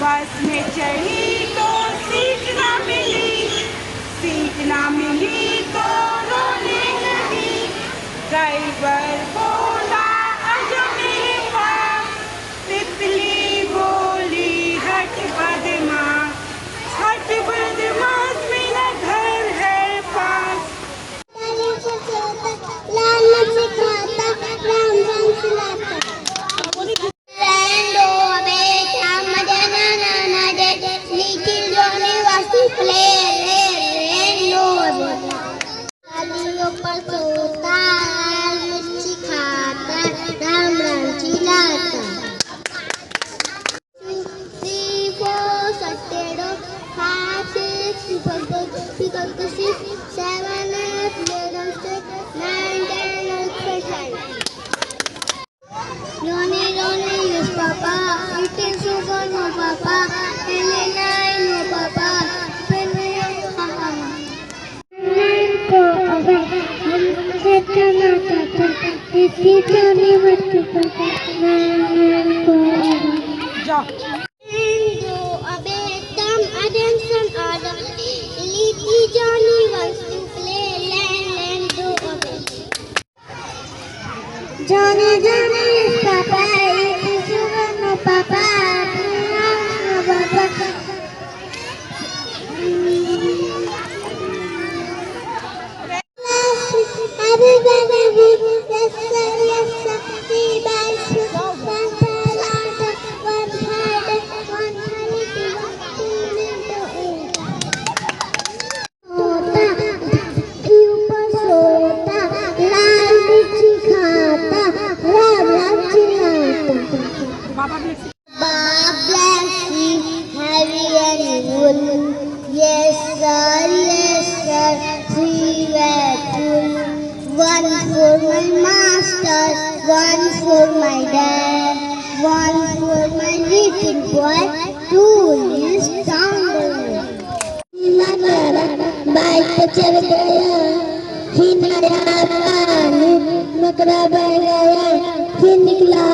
बस में चढ़ी तो सीट ना मिली तो रोने लगी। ड्राइवर बोला आजा मेरे पास, तितली बोली हट बदमाश, हट बदमाश मेरा घर है पास। लाल सिखाता Ram Ram सिलाता Johnny, Johnny is Papa, it is you no Papa, no Papa. Everybody, yes sir, we dance, one talent, one head, one quality, one सोता लाल मिर्ची खाता राम राम चिल्लाता। Baba bless you, heavy and wool. Yes sir, three were full. One for my master, one for my dad, one for my little boy, two is down the road. Bike पे चढ़ गया, फिर नया पानी मकड़ा बह गया, फिर निकला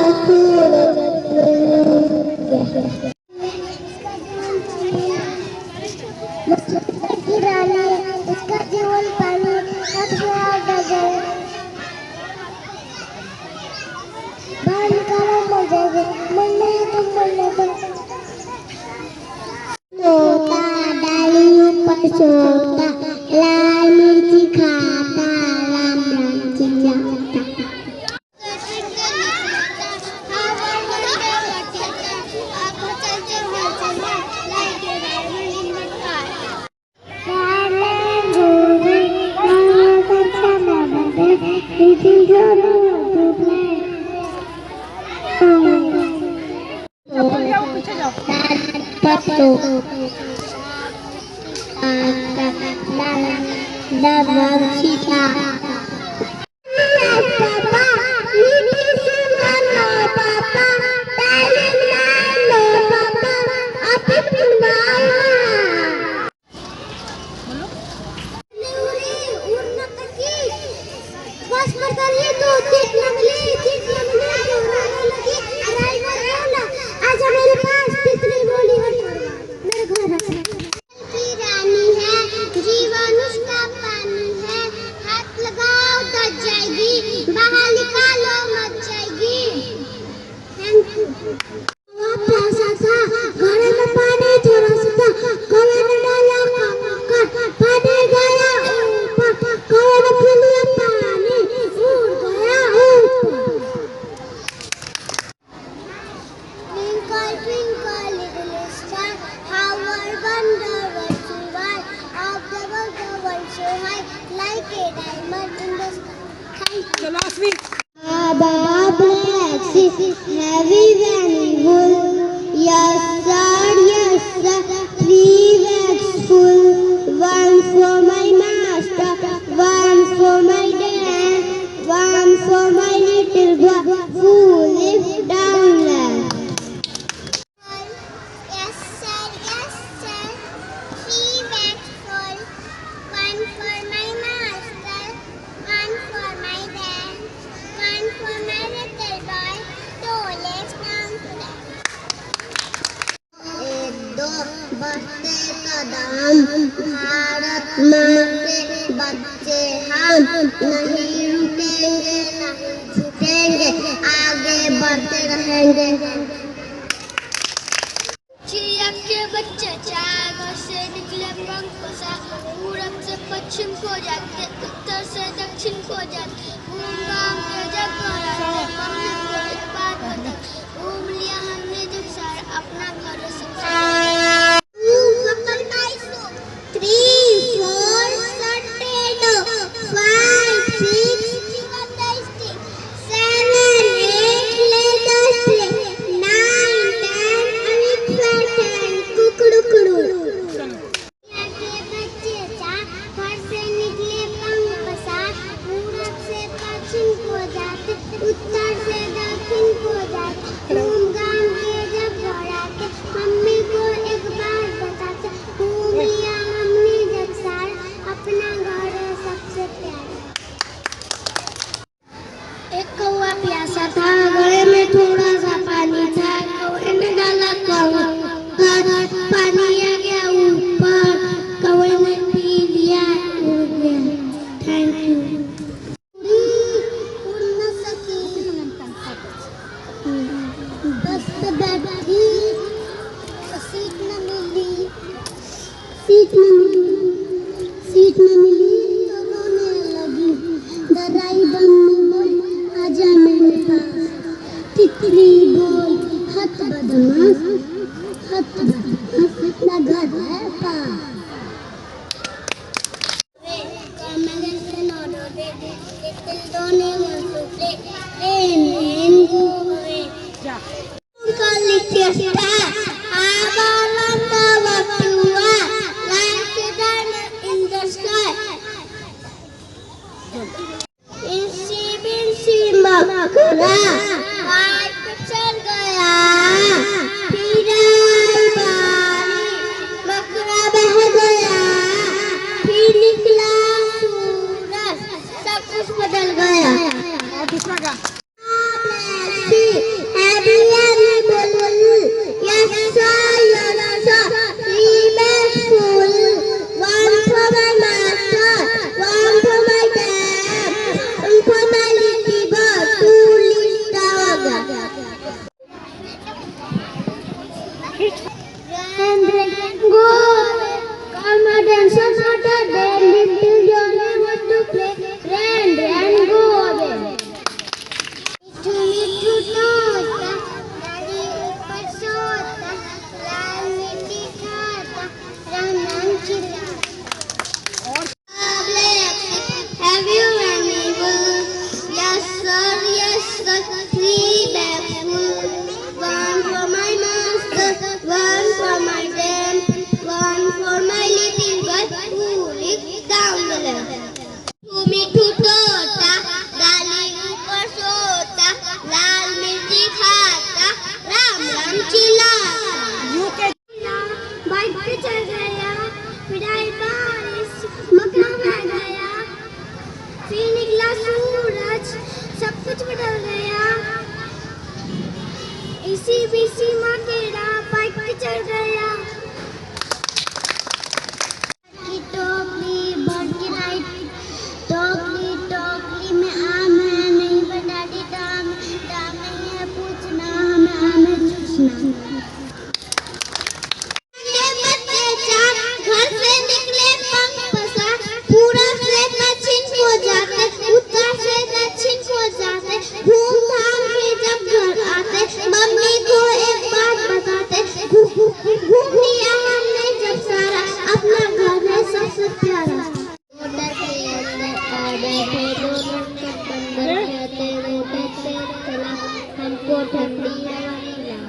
उसका जीवन पानी बाहर निकाला मर जाएगा, मरने तो सोता डाली ऊपर सोता लाल मिर्ची खाता राम राम चिल्लाता। Baba bless you, heavy and wool. Yes sir, three bags full. One for my master, one for my dad, one for my little boy who lives down there. Yes sir, three bags full. One for my master, one for my dad, one for my little boy, two legs down there. हम भारत माँ के बच्चे, हम नहीं रुकेंगे, नहीं झुकेंगे, आगे बढ़ते रहेंगे। चिड़िया के बच्चे चार घर से निकले, पंख पसार, पूरब से पश्चिम को जाते, उत्तर से दक्षिण को जाते, घूम घाम के जब घर आते, मम्मी को एक बात बता, घूम लिया हमने जब सारा अपना घर सब। 3, 4, 5, 6, 7, 8, 9, 10, कुकड़ू। के बच्चे चार घर से निकले, पंख पसार, पूरब से पश्चिम को जाते, उत्तर से दक्षिण को जाते, घूम घाम के जब घर आते, मम्मी को एक बात बताते, घूम लिया हमने जब सारा अपना घर है सबसे प्यारा। एक कौवा प्यासा था, गले में थोड़ा सा पानी था, कौवे ने डाला पानी आ गया ऊपर, कौवे ने पी लिया, उड़ गया। Thank you. उड़ न सकी, बस बैठी, सीट न मिली, सीट न मिली तो रोने लगी, डराई बम्मी बोली आजा मेरे पास, तितली बोली हट बदमाश, अपना घर है पास। चल गया, फिर आई बारी, मकड़ा बह गया, फिर निकला सूरज, सब कुछ बदल गया। और दूसरा का सब कुछ बदल गया। इसी बीसी माँ तेरा बाइक पे चढ़ गया। टोकरी बर्ड की नाइट, टोकरी टोकरी में आम है, नहीं बनाती दाम, दाम नहीं है पूछना, हमें आम है चूसना। घर से निकले पंख पसार, पूरब से दक्षिण को जाते, उत्तर से दक्षिण को जाते, घूम घाम के जब घर आते, मम्मी को एक बात बताते, घूम लिया हमने जब सारा, अपना घर है सबसे प्यारा। मोटर के अंदर आ बैठे दोनों के बंदर, कहते वो कहते चला हमको ठंडी हवा मिला।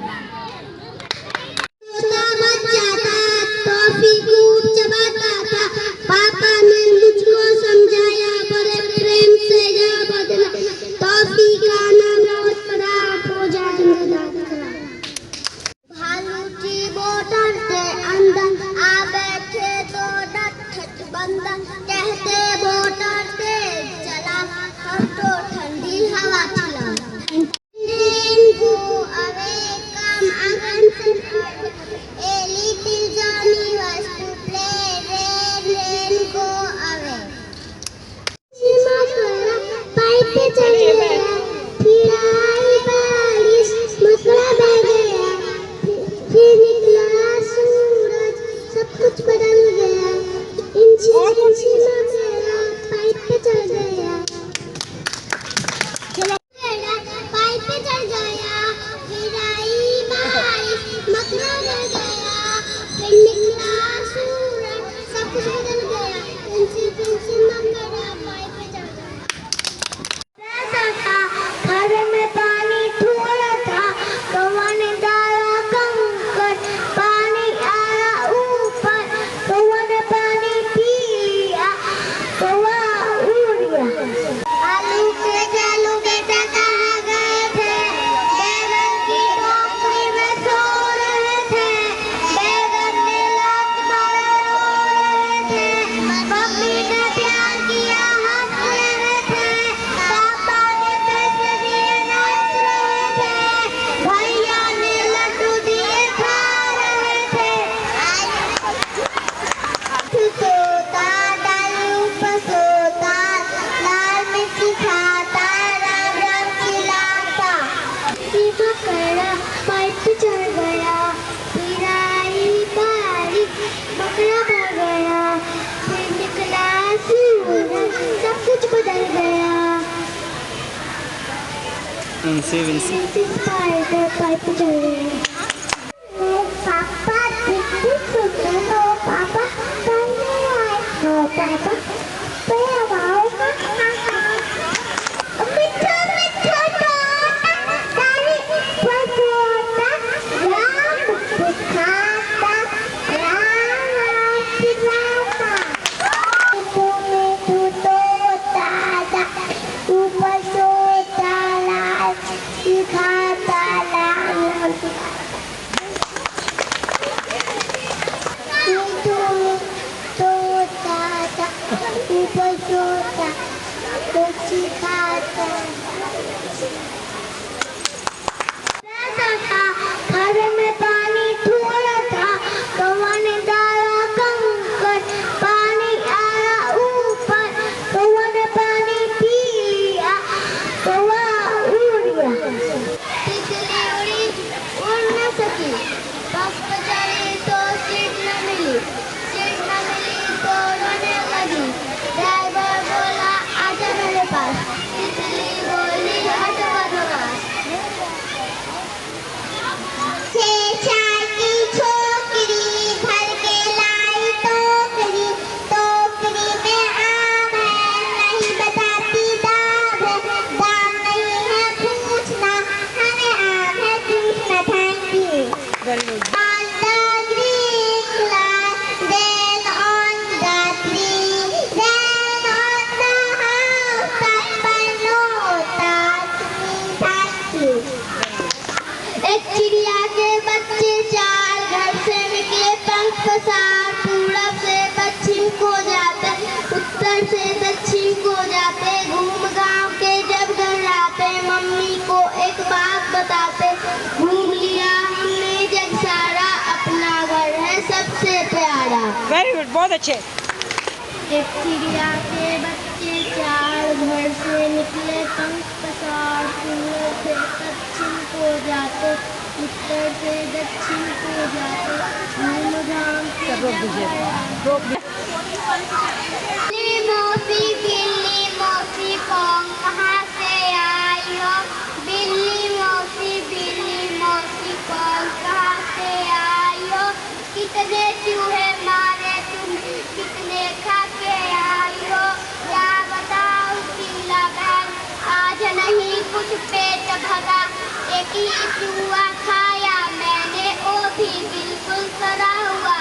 विंसी स्पाइडर पाइप चल रही है। पापा दीदी सुनो लो, पापा पहले आए हो, पापा पे आओ मिठा मिठा तोता तारी पतोता राम दिखाता राम सिखाता तुम्हें तू तोता ऊपर सोता लाल सिखाता लाल ऊपर सोता तो सिखाता था घर में पानी थोड़ा था कौवा ने डाला कंकर पानी आया ऊपर कौवा ने पानी पी लिया कौवा उड़ गया तितली उड़ी उड़ न सकी बस चली तो सीट न मिली तो रोने लगी ड्राइवर बोला आजा मेरे पास तितली बोली हटो बदमाश चाय की छोकरी भर के लाई टोकरी टोकरी में आम है नहीं बताती दाम है दाम नहीं है पूछना हमें आम है पूछना थैंक यू चिड़िया के बच्चे चार घर से निकले पंख पसार पूरब से पश्चिम को जाते उत्तर से दक्षिण को जाते घूम गांव के जब घर आते मम्मी को एक बात बताते घूम लिया हमने जग सारा अपना घर है सबसे प्यारा। वेरी गुड, बहुत अच्छे। एक चिड़िया के बच्चे चार घर से निकले पंख पसार पूरब से पश्चिम को जाते उत्तर से दक्षिण को जाते घूम घाम के बिल्ली मौसी कौन कहाँ से आई हो बिल्ली मौसी कौन कहाँ से आई हो कितने चूहे मारे तुम कितने खा के आई हो या बताओ पीला बहन आज नहीं कुछ पेट भरा एक ही चूहा खाया मैंने वो भी बिल्कुल सड़ा हुआ।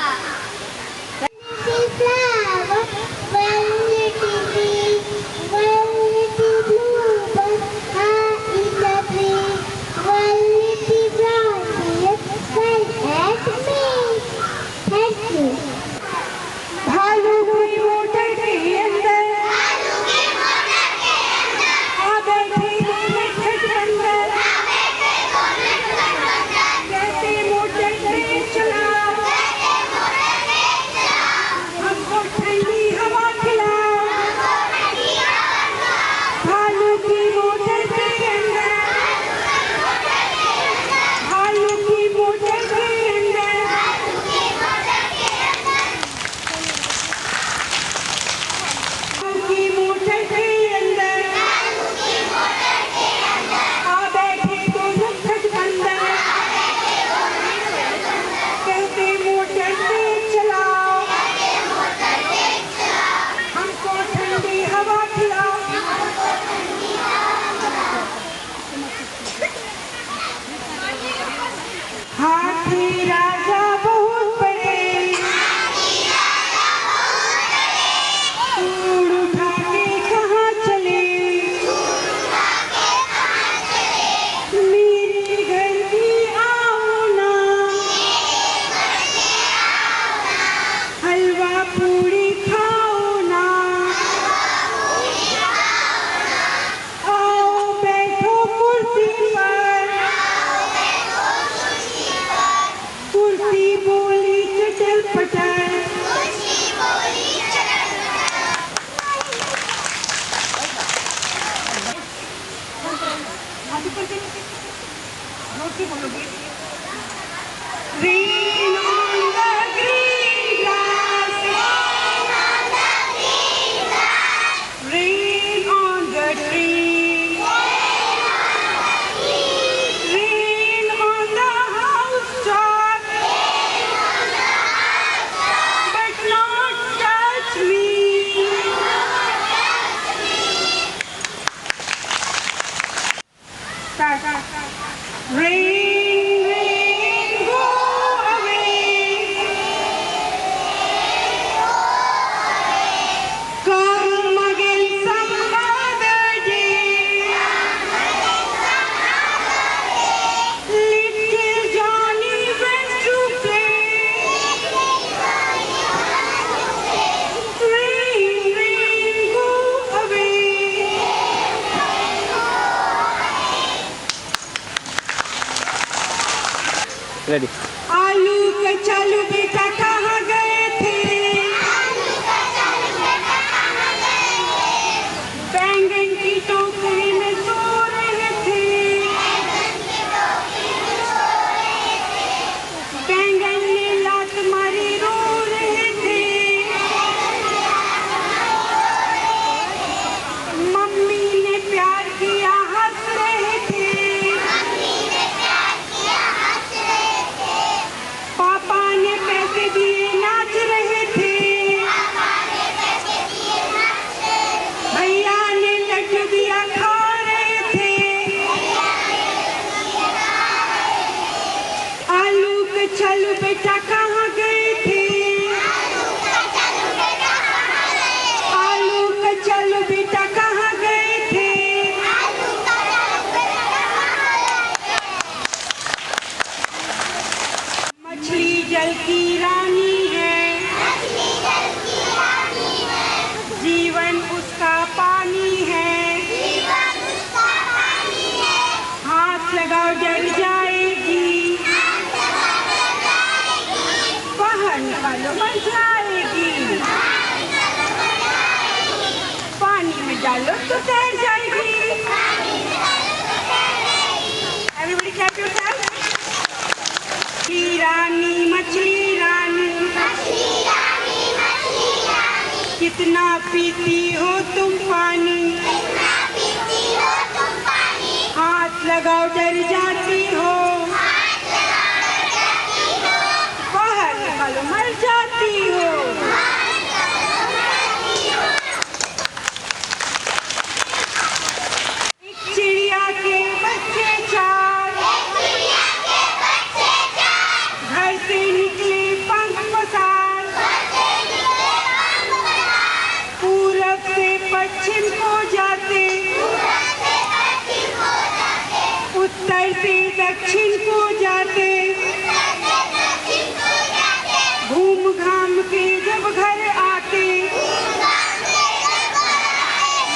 Rain on the green grass. Rain on the tree. Ready. आलू कचालू बेटा कहाँ गए थे? बैंगन की टोकरी में सो रहे थे। बैंगन ने लात मारी रो रहे थे। मम्मी ने प्यार किया हंस रहे थे। पापा ने पैसे दिए नाच रहे थे। भैया ने लड्डू दिया खा रहे थे। आलू कचालू बेटा कहाँ गए थे? आलू कचालू बेटा कहाँ गए थे? मछली जल की रानी है, जीवन उसका पानी है। हाथ लगाओ जल जाएगी, बाहर निकालो मर जाएगी। पानी में डालो तो तैर जाएगी। Everybody clap your hands. मछली रानी मछली रानी, कितना पीती हो तुम पानी। हाथ लगाओ डर जाती हो, बाहर निकालो मर जाती हो। एक चिड़िया के बच्चे चार, घर से निकले पंख पसार। पूरब से पश्चिम को जाते, उत्तर से दक्षिण को जाते। घूम घाम के जब घर आते,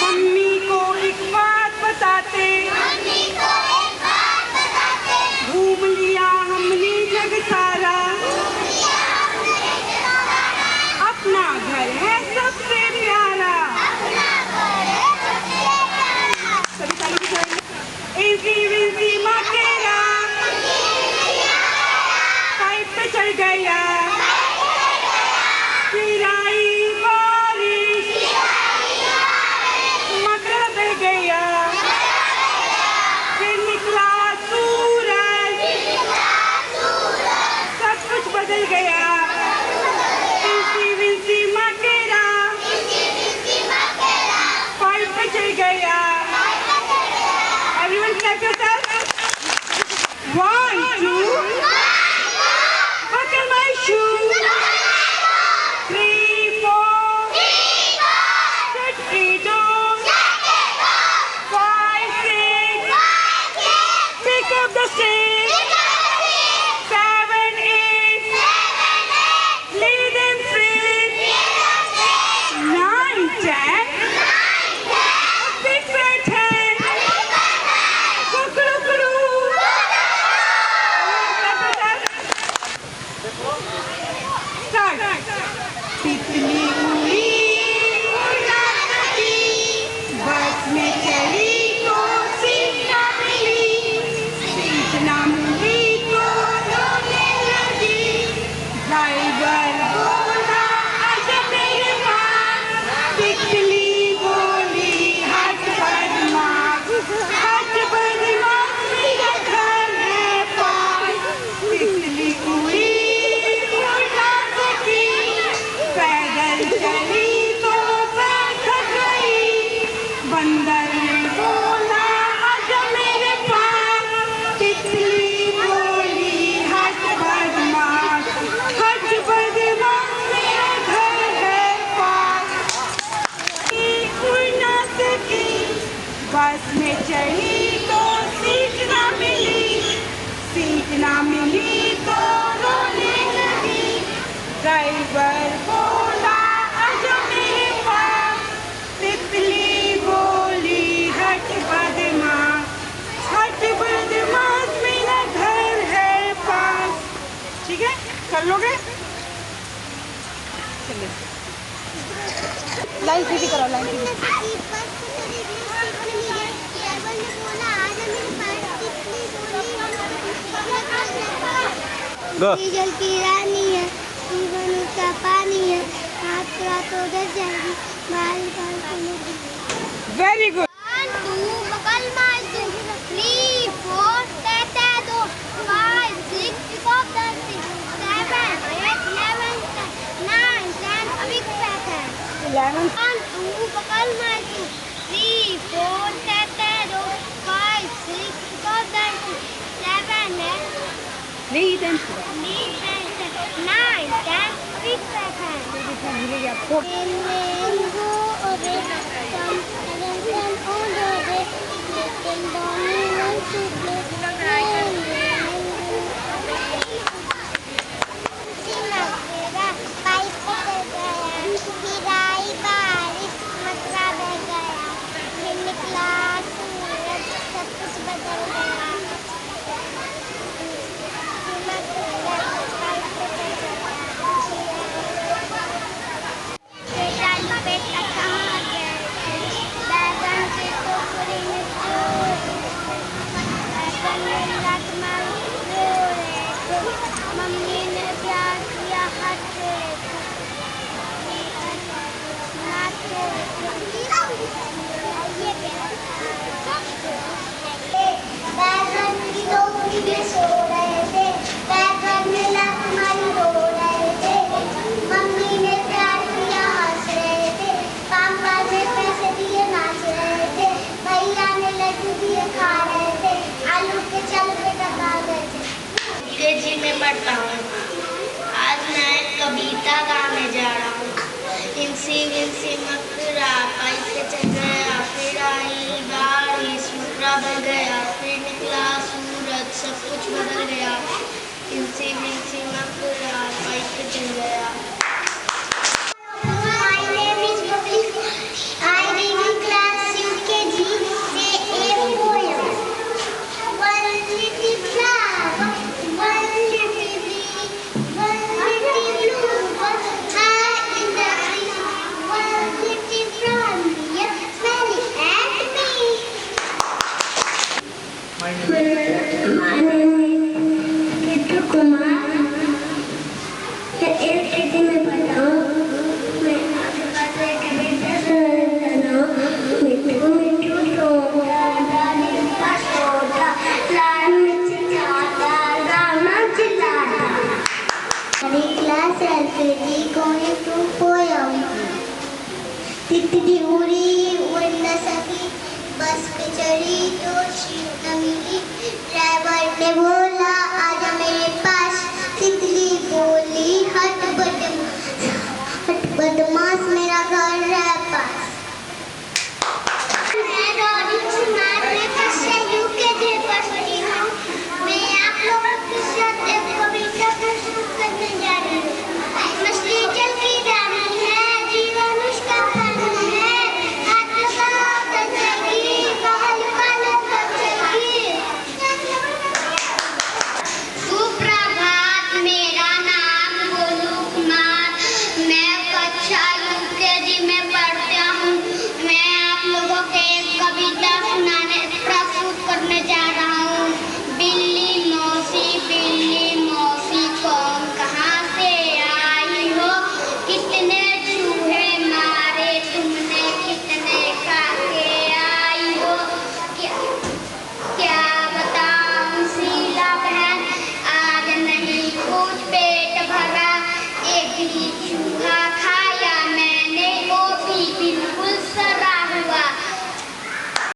मम्मी को एक बात बताते। घूम लिया हमने जग सारा, अपना घर है सबसे प्यारा। सभी ताली बजाइए। इजी विजी मकेरा, पाइप पे चढ़ गया। गिराई बारिश, मकड़ा बह गया। फिर निकला सूरज, सब कुछ बदल गया। इजी विजी मकेरा, पाइप पे चढ़ गया। Everyone clap yourself. 1, 2, buckle my shoe. 3, 4, shut the door. 5, 6, pick up the stick. 7, 8, lay them free. 9, 10, big fat hen. Cuckoo-cuckoo. Start. तितली उड़ी उड़ा सकी, बस में चली तो सीट ना मिली। सीट ना मिली तो रोने लगी। ड्राइवर बोला आजा मेरे पास। तितली बोली हट बदमाश, हट बदमाश मेरा घर है पास। तितली उड़ी उड़ा सकी, पैदल चली तो पैर थक गई। बंदर ने बोला आजा मेरे पास। तितली बोली हट बदमाश, हट बदमाश मेरा घर है पास। उड़ ना सकी, बस में चढ़ी तो सीट ना मिली। सीट ना मिली तो रोने लगी। ड्राइवर बोला आजा मेरे पास। तितली बोली हट बदमाश, हट बदमाश मेरा घर है पास। कर लोगे? लाइन सीधी करो, लाइन सीधी। डीजल की रानी है, जीवन उसका पानी है, हाथ पूरा तो डर जाएगी, बाल वेरी गुड। 1 2 बगल मार दो, 3 4 तैते दो, 5 6 पिकअप 7 8 11 9 10 अभी बैठा है। 11 1 2 बगल मार दो, 3 4 तैते दो, 5 6 पिकअप 7 8 लीड एंड 9 10 अभी बैठा है। भूल गया आपको। मम्मी ने प्यार किया हाथ से बैगन की टोकरी में सो रहे थे, बैगन में लखमन रो रहे थे, मम्मी ने प्यार किया हंस रहे थे, पापा ने पैसे दिए नाच रहे थे, भैया ने लड्डू दिए खा रहे थे, आलू के चल पे टका गए थे। अंग्रेजी में पढ़ता हूँ। आज मैं कविता गाने जा रहा हूँ। इंसी विंसी मकरा कैसे चल गया, फिर आई बारिश मकरा बन गया, फिर निकला सूरज सब कुछ बदल गया। इंसी विंसी मकरा कैसे चल गया। My name is Mukul. I read in class UKG. Say a poem. One little flower, one little bee, one little bluebird high in the tree, one little brown deer smiling at me. My name is Kitu Kumar. मैं LKG में पढ़ता हूँ। मैं आपके पास एक कविता सुनाने जा रहा हूँ। मिट्टू मिट्टू सोना, दादी का सोना, लाल मिर्च खाता, गाना चिल्लाता। Hare class LKG going to poem. तितली उड़ी उड़ न सकी, बस पे चढ़ी तो सीट न मिली, ड्राइवर ने बोला